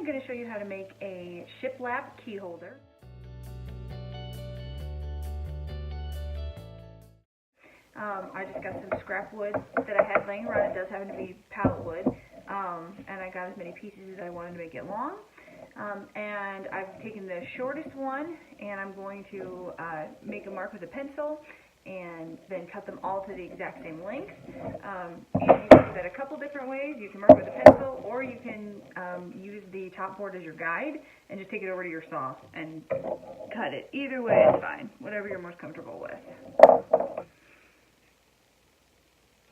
I'm going to show you how to make a shiplap key holder. I just got some scrap wood that I had laying around. It does happen to be pallet wood, and I got as many pieces as I wanted to make it long. And I've taken the shortest one, and I'm going to make a mark with a pencil and then cut them all to the exact same length. You can do that a couple different ways. You can mark with a pencil, or you can use the top board as your guide and just take it over to your saw and cut it. Either way is fine, whatever you're most comfortable with.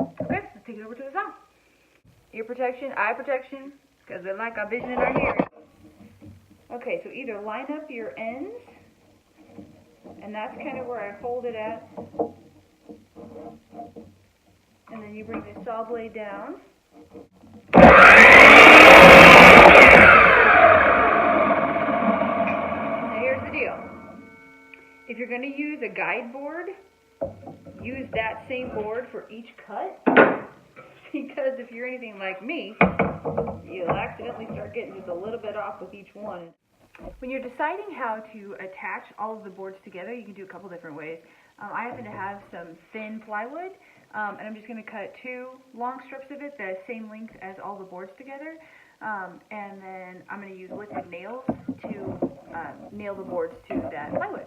Okay, let's take it over to the saw. Ear protection, eye protection, because we like our vision and our hearing. Okay, so either line up your ends, and that's kind of where I hold it at, and then you bring the saw blade down. Now here's the deal. If you're going to use a guide board, use that same board for each cut, because if you're anything like me, you'll accidentally start getting just a little bit off with each one. When you're deciding how to attach all of the boards together, you can do a couple different ways. I happen to have some thin plywood, and I'm just going to cut 2 long strips of it the same length as all the boards together, and then I'm going to use liquid nails to nail the boards to that plywood.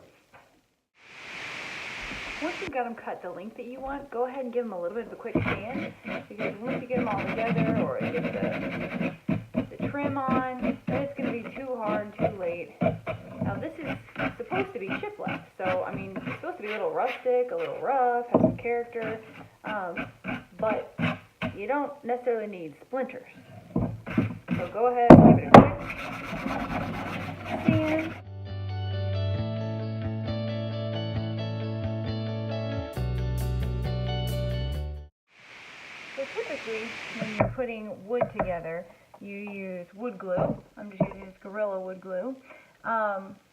Once you've got them cut the length that you want, go ahead and give them a little bit of a quick sand, because once you get them all together or you get the trim on, then it's going to be too hard, too late. Now this is supposed to be shiplap, so I mean, it's supposed to be a little rustic, a little rough, have some character, but you don't necessarily need splinters. So go ahead and give it a quick sand. So typically, when you're putting wood together, you use wood glue. I'm just using this Gorilla wood glue.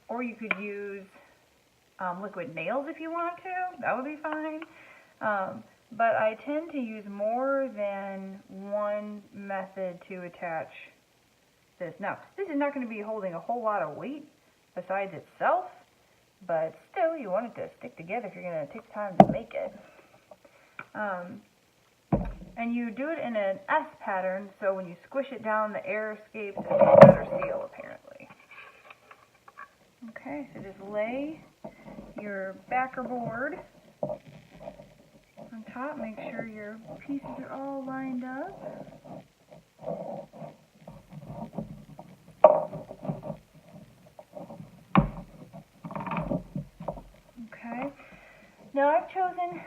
Or you could use liquid nails if you want to. That would be fine. But I tend to use more than one method to attach this. Now, this is not going to be holding a whole lot of weight besides itself, but still, you want it to stick together if you're going to take the time to make it. And you do it in an S pattern, so when you squish it down, the air escapes and it's a better seal, apparently. Okay, so just lay your backer board on top. Make sure your pieces are all lined up. Okay. Now I've chosen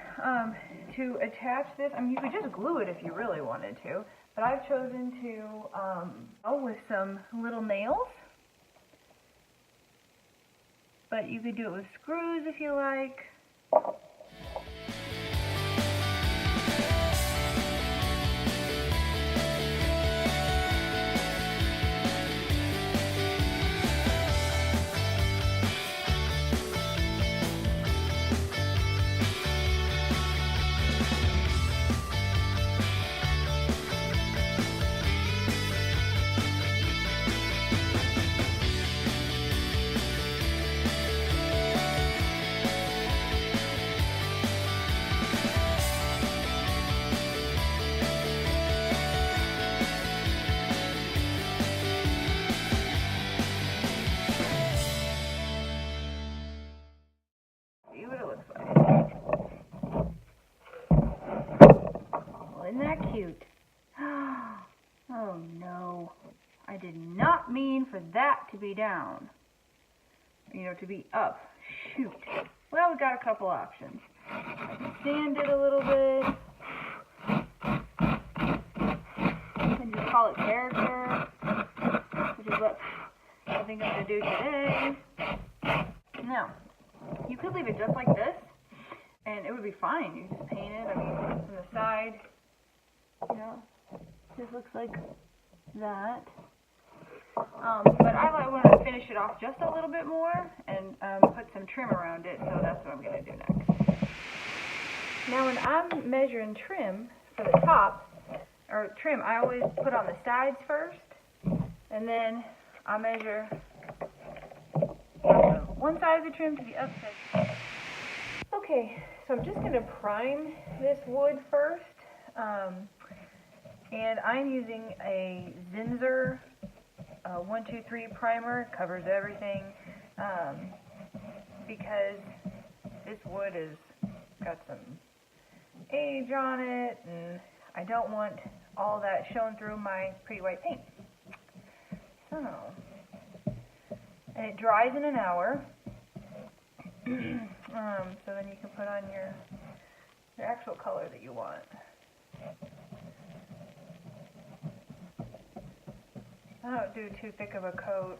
to attach this. I mean, you could just glue it if you really wanted to, but I've chosen to go with some little nails. But you could do it with screws if you like. Isn't that cute? Oh no, I did not mean for that to be down. You know, to be up. Shoot. Well, we got a couple options. I can sand it a little bit. And just call it character, which is what I think I'm going to do today. Now, you could leave it just like this, and it would be fine. You just paint it, I mean, from the side. You know, this looks like that. But I want to finish it off just a little bit more and put some trim around it, so that's what I'm going to do next. Now when I'm measuring trim for the top, or trim, I always put on the sides first, and then I'll measure one side of the trim to the other side. Okay, so I'm just going to prime this wood first. And I'm using a Zinsser 123 primer. It covers everything because this wood has got some age on it, and I don't want all that shown through my pretty white paint. So, and it dries in an hour. So then you can put on your actual color that you want. I don't do too thick of a coat.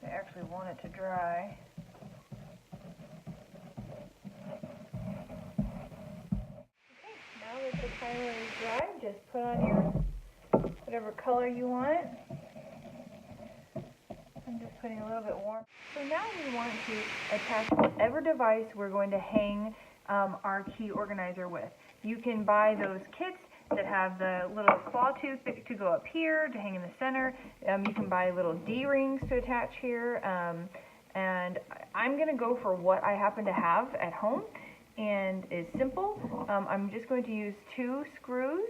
I actually want it to dry. Okay, now that the primer is dry, just put on your whatever color you want. I'm just putting a little bit warm. So now we want to attach whatever device we're going to hang our key organizer with. You can buy those kits that have the little claw tooth to go up here to hang in the center. You can buy little D-rings to attach here. And I'm going to go for what I happen to have at home, and it's simple. I'm just going to use 2 screws,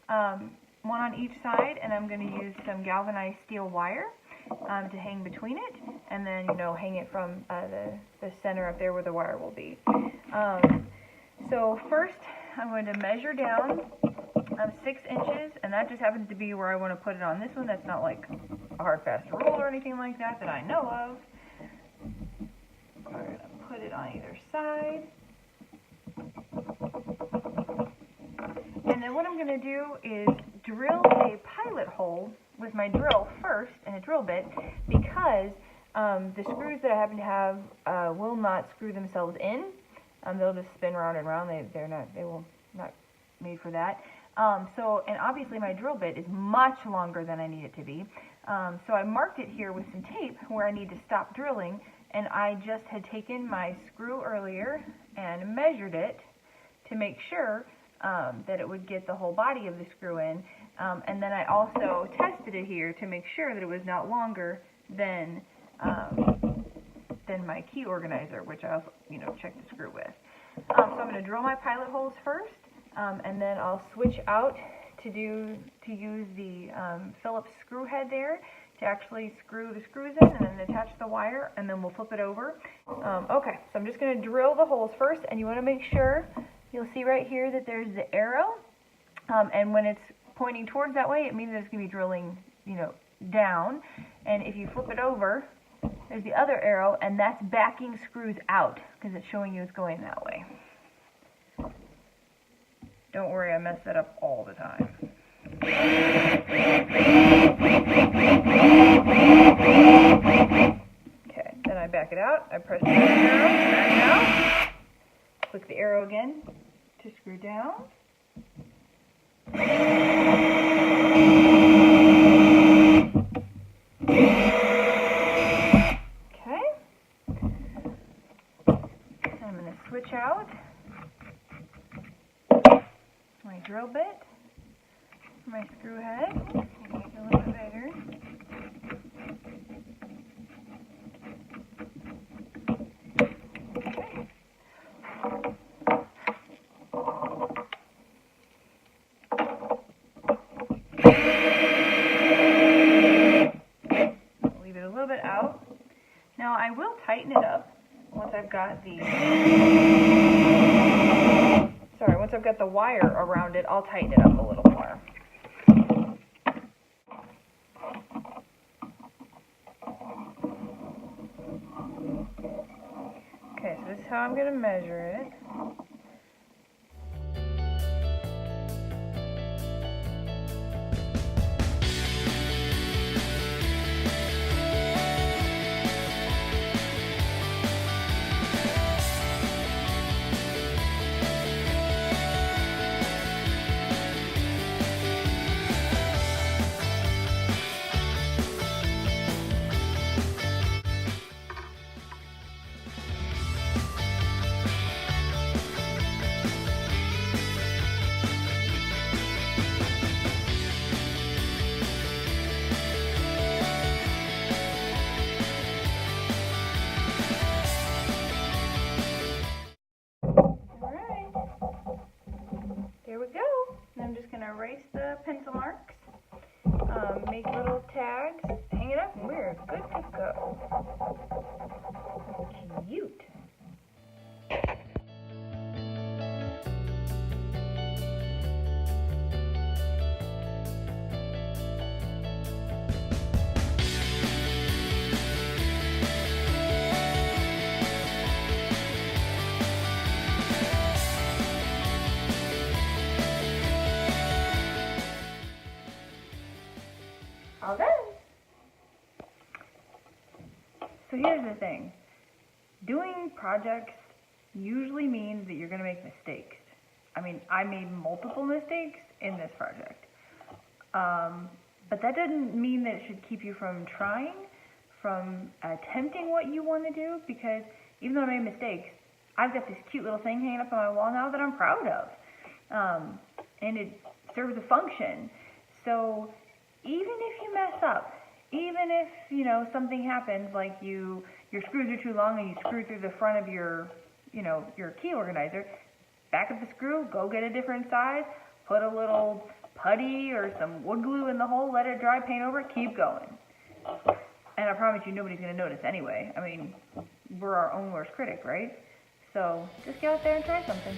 one on each side, and I'm going to use some galvanized steel wire to hang between it, and then, you know, hang it from the center up there where the wire will be. So first, I'm going to measure down 6 inches, and that just happens to be where I want to put it on this one. That's not like a hard, fast rule or anything like that that I know of. We're going to put it on either side. And then what I'm going to do is drill a pilot hole with my drill first and a drill bit, because the screws that I happen to have will not screw themselves in. They'll just spin round and round. They will not made for that. And obviously my drill bit is much longer than I need it to be. So I marked it here with some tape where I need to stop drilling, and I just had taken my screw earlier and measured it to make sure that it would get the whole body of the screw in. And then I also tested it here to make sure that it was not longer than my key organizer, which I also, checked the screw with. So I'm going to drill my pilot holes first, and then I'll switch out to use the Phillips screw head there to actually screw the screws in and then attach the wire, and then we'll flip it over. Okay, so I'm just going to drill the holes first, and you want to make sure, you'll see right here that there's the arrow, and when it's pointing towards that way, it means that it's going to be drilling, down. And if you flip it over, there's the other arrow, and that's backing screws out because it's showing you it's going that way. Don't worry, I mess that up all the time. Okay, then I back it out. I press the arrow, back out. Click the arrow again to screw down. Switch out my drill bit, my screw head, make it a little bit bigger. Leave it a little bit out. Now I will tighten it up. Once I've got the wire around it, I'll tighten it up a little more. Okay, so this is how I'm going to measure it. I'm just going to erase the pencil marks, make little tags, hang it up, and we're good to go. Cute. All done. So here's the thing. Doing projects usually means that you're going to make mistakes. I mean, I made multiple mistakes in this project. But that doesn't mean that it should keep you from trying, from attempting what you want to do, because even though I made mistakes, I've got this cute little thing hanging up on my wall now that I'm proud of. And it serves a function. So even if you mess up, even if, you know, something happens, like your screws are too long and you screw through the front of your key organizer, back up the screw, go get a different size, put a little putty or some wood glue in the hole, let it dry, paint over, keep going. And I promise you, nobody's going to notice anyway. I mean, we're our own worst critic, right? So just get out there and try something.